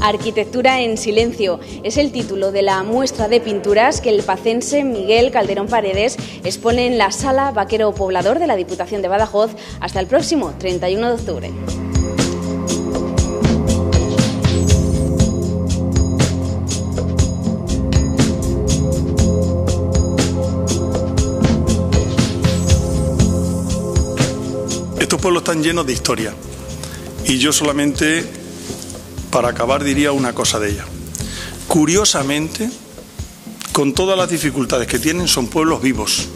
Arquitectura en silencio es el título de la muestra de pinturas que el pacense Miguel Calderón Paredes expone en la Sala Vaquero Poblador de la Diputación de Badajoz hasta el próximo 31 de octubre. Estos pueblos están llenos de historia y yo solamente, para acabar, diría una cosa de ella. Curiosamente, con todas las dificultades que tienen, son pueblos vivos.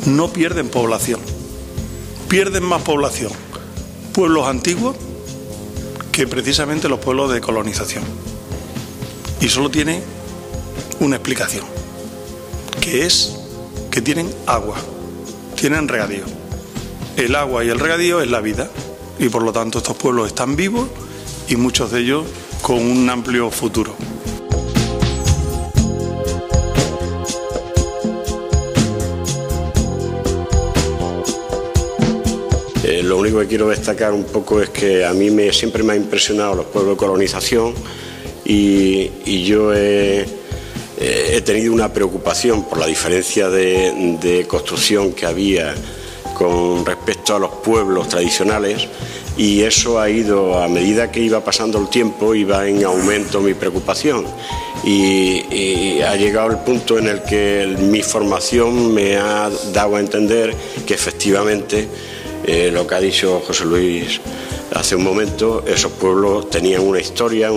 No pierden población. Pierden más población pueblos antiguos que precisamente los pueblos de colonización. Y solo tiene una explicación, que es que tienen agua, tienen regadío. El agua y el regadío es la vida y por lo tanto estos pueblos están vivos y muchos de ellos con un amplio futuro. Lo único que quiero destacar un poco es que a mí siempre me ha impresionado los pueblos de colonización y yo he tenido una preocupación por la diferencia de construcción que había con respecto a los pueblos tradicionales, y eso ha ido, a medida que iba pasando el tiempo, iba en aumento mi preocupación y ha llegado el punto en el que mi formación me ha dado a entender que efectivamente lo que ha dicho José Luis hace un momento, esos pueblos tenían una historia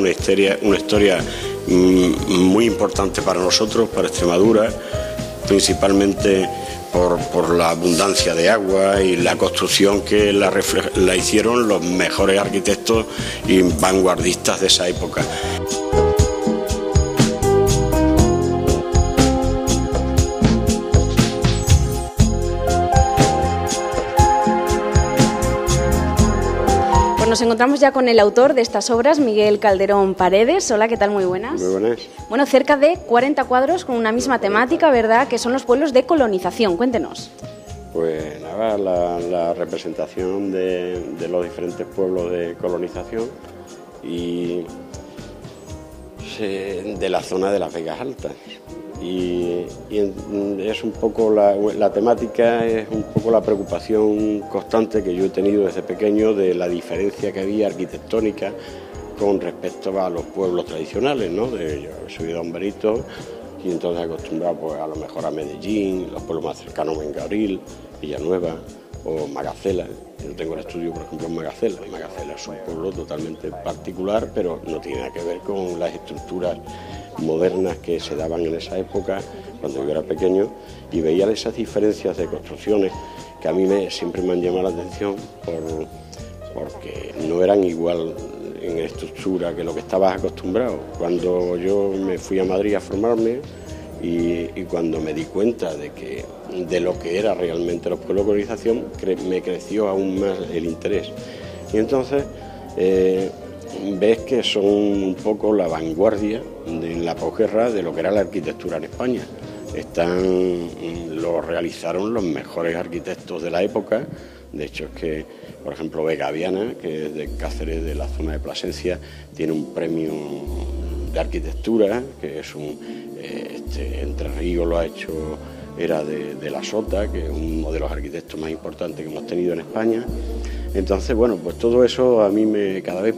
muy importante para nosotros, para Extremadura, principalmente por la abundancia de agua y la construcción que la hicieron los mejores arquitectos y vanguardistas de esa época. Nos encontramos ya con el autor de estas obras, Miguel Calderón Paredes. Hola, ¿qué tal? Muy buenas. Muy buenas. Bueno, cerca de 40 cuadros con una misma temática, ¿verdad?, que son los pueblos de colonización. Cuéntenos. Pues nada, la representación de los diferentes pueblos de colonización y de la zona de las Vegas Altas. Y es un poco la temática, es un poco la preocupación constante que yo he tenido desde pequeño de la diferencia que había arquitectónica con respecto a los pueblos tradicionales, ¿no? Yo soy de Don Benito y entonces acostumbrado pues, a lo mejor a Medellín, los pueblos más cercanos, Mengabril, Villanueva o Magacela. Yo tengo el estudio, por ejemplo, en Magacela. Magacela es un pueblo totalmente particular, pero no tiene nada que ver con las estructuras modernas que se daban en esa época, cuando yo era pequeño, y veía esas diferencias de construcciones que a mí siempre me han llamado la atención porque no eran igual en estructura que lo que estabas acostumbrado. Cuando yo me fui a Madrid a formarme y cuando me di cuenta de lo que era realmente los pueblos de colonización, me creció aún más el interés. Y entonces ves que son un poco la vanguardia en la posguerra de lo que era la arquitectura en España. Lo realizaron los mejores arquitectos de la época. De hecho, es que, por ejemplo, Vega Viana, que es de Cáceres, de la zona de Plasencia, tiene un premio de arquitectura, que es Entre Ríos lo ha hecho, era de La Sota, que es uno de los arquitectos más importantes que hemos tenido en España. Entonces, bueno, pues todo eso a mí cada vez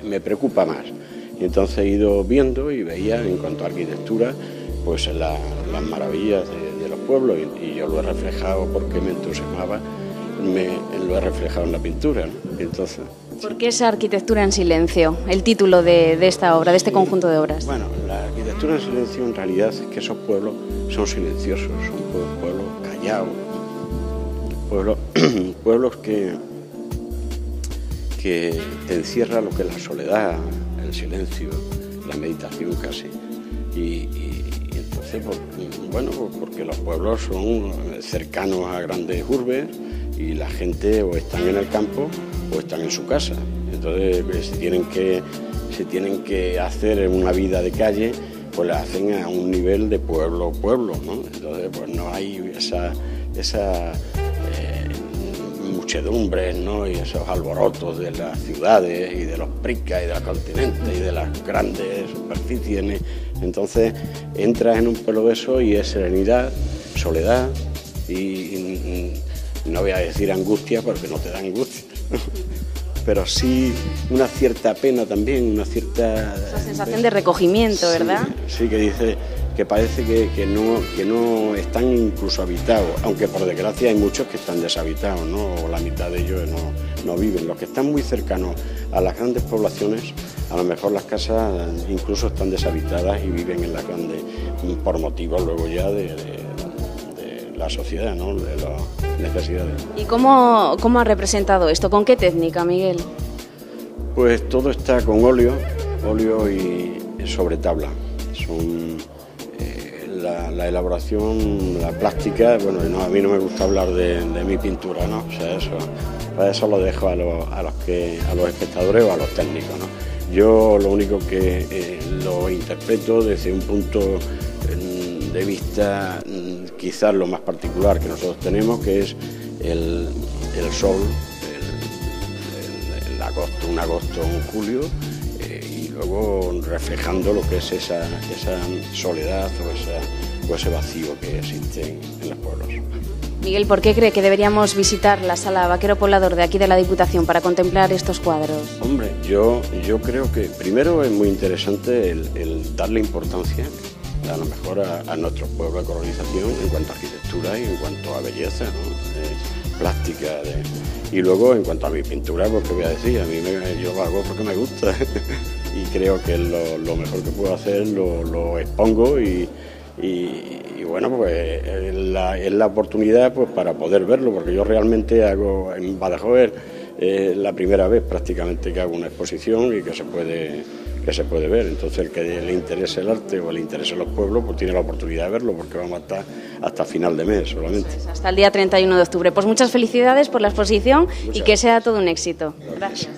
me preocupa más. Y entonces he ido viendo y veía, en cuanto a arquitectura, pues las maravillas de los pueblos, y yo lo he reflejado porque me entusiasmaba, lo he reflejado en la pintura, ¿no? Entonces, ¿por qué esa arquitectura en silencio? El título de esta obra, de este conjunto de obras. Bueno, la arquitectura en silencio en realidad es que esos pueblos son silenciosos, son pueblos callados, pueblos que te encierra lo que es la soledad, el silencio, la meditación casi. Y entonces, porque los pueblos son cercanos a grandes urbes y la gente o están en el campo o están en su casa. Entonces, si tienen que hacer una vida de calle, pues la hacen a un nivel de pueblo, ¿no? Entonces, pues no hay muchedumbres, ¿no? Y esos alborotos de las ciudades y de los pricas y de los continentes y de las grandes superficies. Entonces entras en un pueblo de eso y es serenidad, soledad y no voy a decir angustia porque no te da angustia, pero sí una cierta pena también, una cierta... Esa sensación de recogimiento, ¿verdad? Sí, que dice que parece que no están incluso habitados, aunque por desgracia hay muchos que están deshabitados, ¿no? O la mitad de ellos no viven. Los que están muy cercanos a las grandes poblaciones, a lo mejor las casas incluso están deshabitadas y viven en las grandes, por motivos luego ya de la sociedad, ¿no? De las necesidades. ¿Y cómo ha representado esto? ¿Con qué técnica, Miguel? Pues todo está con óleo y sobre tabla. Son la elaboración, la plástica. Bueno, a mí no me gusta hablar de mi pintura, ¿no? O sea, eso lo dejo a los espectadores o a los técnicos, ¿no? Yo lo único que lo interpreto desde un punto de vista quizás lo más particular que nosotros tenemos, que es el sol, un agosto, un julio, y luego reflejando lo que es esa soledad o ese vacío que existe en los pueblos. Miguel, ¿por qué cree que deberíamos visitar la Sala Vaquero Poblador de aquí de la Diputación para contemplar estos cuadros? Hombre, yo creo que primero es muy interesante el darle importancia a lo mejor a nuestro pueblo de colonización en cuanto a arquitectura y en cuanto a belleza, ¿no? Plástica. Y luego en cuanto a mi pintura, pues qué voy a decir, yo lo hago porque me gusta y creo que es lo mejor que puedo hacer, lo expongo y bueno, pues es la oportunidad pues para poder verlo, porque yo realmente hago en Badajoz la primera vez prácticamente que hago una exposición y que se puede ver. Entonces el que le interese el arte o le interese los pueblos pues tiene la oportunidad de verlo, porque vamos a estar hasta final de mes solamente. Hasta el día 31 de octubre. Pues muchas felicidades por la exposición y que sea todo un éxito. Gracias.